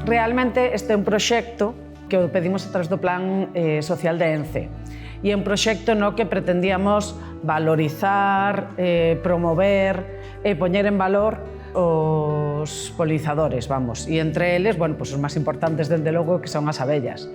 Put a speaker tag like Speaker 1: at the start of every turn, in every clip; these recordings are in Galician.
Speaker 1: Realmente este é un proxecto que o pedimos a través do Plan Social de ENCE e é un proxecto no que pretendíamos valorizar, promover e poñer en valor os polinizadores, vamos, e entre eles, bueno, pues os máis importantes, dende logo, que son as abellas.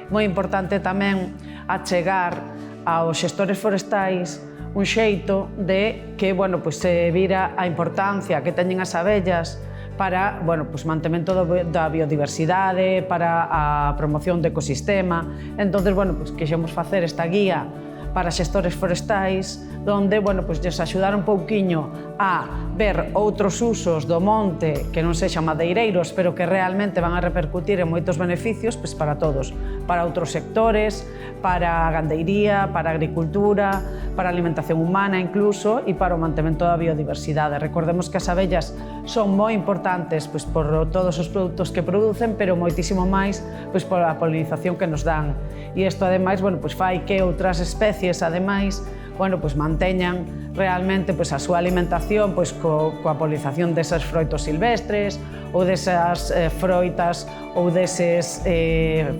Speaker 1: Moi importante tamén achegar aos xestores forestais un xeito de que, bueno, pues se vira a importancia que teñen as abellas para, bueno, pues mantemento da biodiversidade, para a promoción do ecosistema. Entonces, bueno, pues quixemos facer esta guía para xestores forestais, donde, bueno, pues lles axudar un pouquiño a ver outros usos do monte que non sexan madeireiros, pero que realmente van a repercutir en moitos beneficios, pues para todos, para outros sectores, para a gandeiría, para a agricultura, para a alimentación humana incluso, e para o mantemento da biodiversidade. Recordemos que as abellas son moi importantes, pues, por todos os produtos que producen, pero moitísimo máis, pues, por a polinización que nos dan. E isto, ademais, bueno, pues fai que outras especies, ademais, bueno, pues manteñan realmente, pues, a súa alimentación, pues, coa polinización desas froitos silvestres ou desas froitas ou deses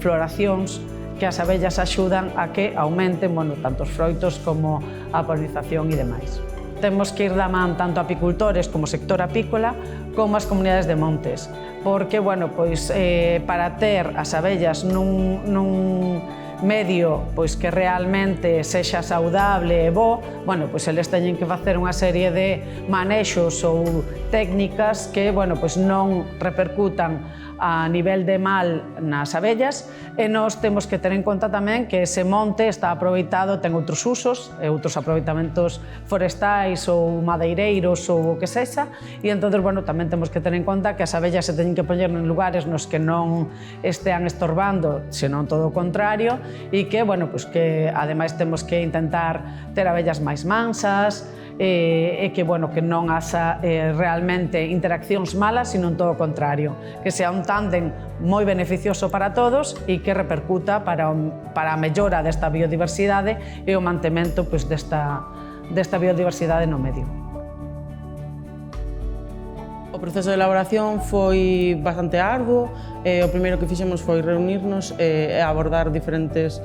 Speaker 1: floracións que as abellas axudan a que aumenten, bueno, tanto os froitos como a polinización e demais. Temos que ir da man tanto a apicultores como sector apícola como as comunidades de montes, porque, bueno, pois, para ter as abellas nun medio, pois, que realmente sexa saudable e bo, bueno, pois eles teñen que facer unha serie de manexos ou técnicas que, bueno, pois non repercutan a nivel de mal nas abellas, e nós temos que ter en conta tamén que ese monte está aproveitado, ten outros usos, outros aproveitamentos forestais ou madeireiros ou o que sexa, e entón, bueno, tamén temos que ter en conta que as abellas se teñen que poñer en lugares nos que non estean estorbando, senón todo o contrario, e que, bueno, pues que ademais temos que intentar ter abellas máis mansas, e que, bueno, que non haxa realmente interaccións malas, sino todo o contrario, que sea un tándem moi beneficioso para todos e que repercuta para a mellora desta biodiversidade e o mantemento, pues, desta biodiversidade no medio.
Speaker 2: O proceso de elaboración foi bastante arduo. O primeiro que fixemos foi reunirnos e abordar diferentes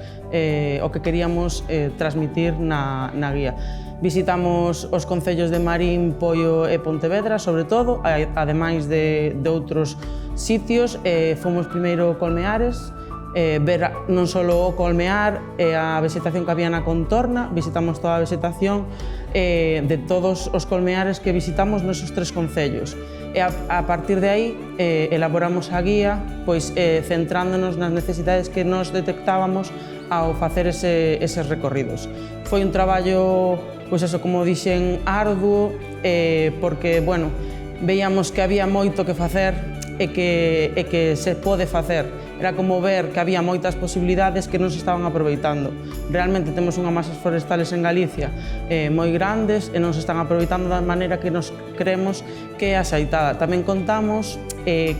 Speaker 2: o que queríamos transmitir na guía. Visitamos os concellos de Marín, Poio e Pontevedra, sobre todo, ademais de outros sitios. Fomos primeiro Colmeares, ver non só o colmear e a vegetación que había na contorna, visitamos toda a vegetación de todos os colmeares que visitamos nesos tres concellos. E a partir de aí elaboramos a guía, pois centrándonos nas necesidades que nos detectábamos ao facer eses recorridos. Foi un traballo, pois eso, como dixen, arduo, porque, bueno, veíamos que había moito que facer e que se pode facer. Era como ver que había moitas posibilidades que non se estaban aproveitando. Realmente temos unhas masas forestales en Galicia moi grandes e non se están aproveitando da maneira que nos creemos que é axeitada. Tamén contamos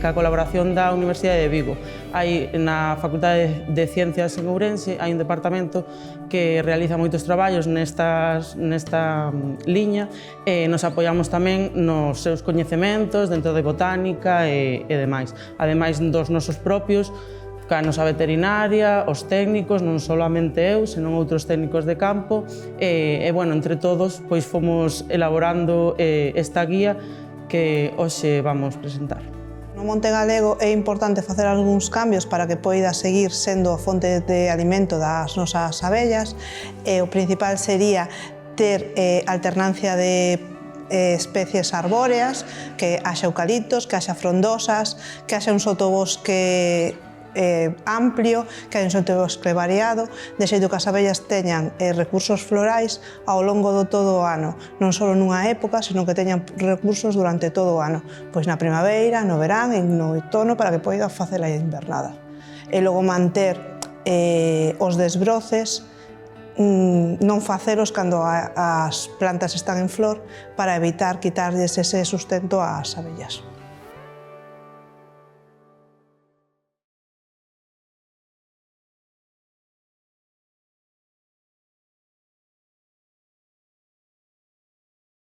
Speaker 2: ca colaboración da Universidade de Vigo. Hai na Facultade de Ciencias en Ourense hai un departamento que realiza moitos traballos nesta liña e nos apoiamos tamén nos seus coñecementos dentro de botánica e demais. Ademais dos nosos propios, ca nosa veterinaria, os técnicos, non solamente eu, senón outros técnicos de campo, e, bueno, entre todos, pois fomos elaborando esta guía que hoxe vamos presentar.
Speaker 3: No monte galego é importante facer algúns cambios para que poida seguir sendo a fonte de alimento das nosas abellas, e o principal sería ter alternancia de especies arbóreas, que haxa eucaliptos, que haxa frondosas, que haxa un sotobosque amplio, que hai un sotobosque variado, de xeito que as abellas teñan recursos florais ao longo do todo o ano, non só nunha época, senón que teñan recursos durante todo o ano, pois na primavera, no verán e no outono, para que poida facer a invernada. E logo manter os desbroces, non facelos cando as plantas están en flor, para evitar quitarlles ese sustento ás abellas.